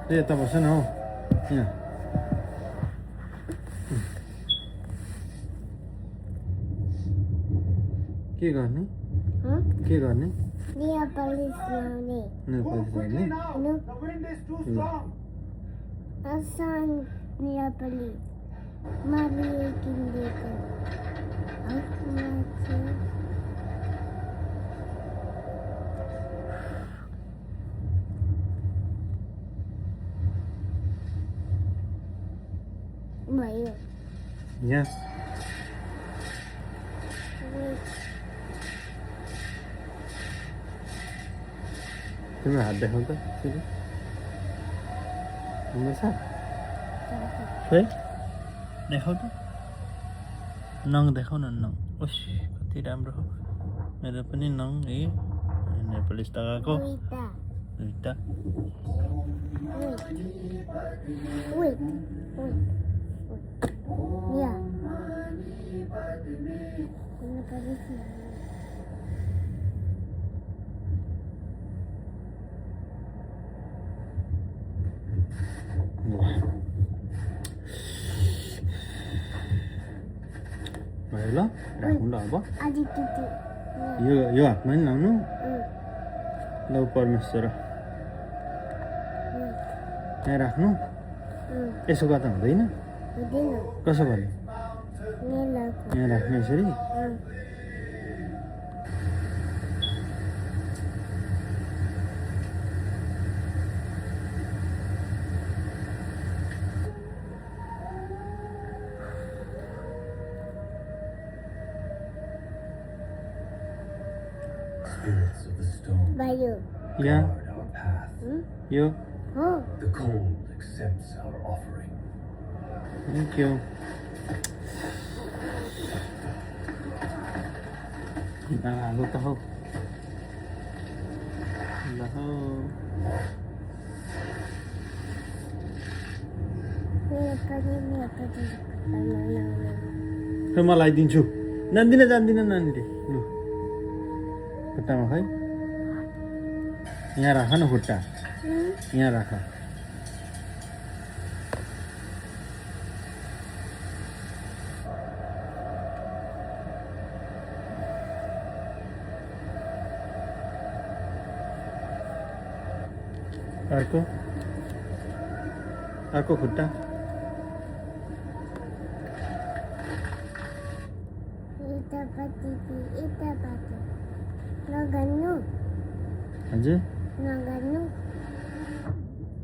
यता बस्छ न हौ यहाँ के गर्ने के गर्ने नेपाली सुनाउने नेपाली आसान नेपाली मालिए किन्देको हकमा चाहिँ भयो यहाँ तिम्रो हात देखाउ त फेरि राम्रो छ है देखाउ त नङ देखाउ न नङ ओस कति राम्रो हो मेरो पनि नङ है नेपाली लगाएको दुईटा Wait. Yeah. भयो ल राख्नु ल अब आदि किटी यो हातमा नि लाउनु ल परमेश्वर यहाँ राख्नु यसो गर्दा हुँदैन हुँदैन कसो गर्ने मेलाको यहाँ राख्ने यसरी Spirits of the storm भयो यहाँ guard our path. यो हो The cold accepts our offering. Thank you आगो त हौ ल हौ नेपाली खै म लगाइदिन्छु जान्दिनँ नानीले लु खुट्टामा खै यहाँ राख न खुट्टा यहाँ राख अर्को खुट्टा यतापट्टि नगर्नु हजुर नगर्नु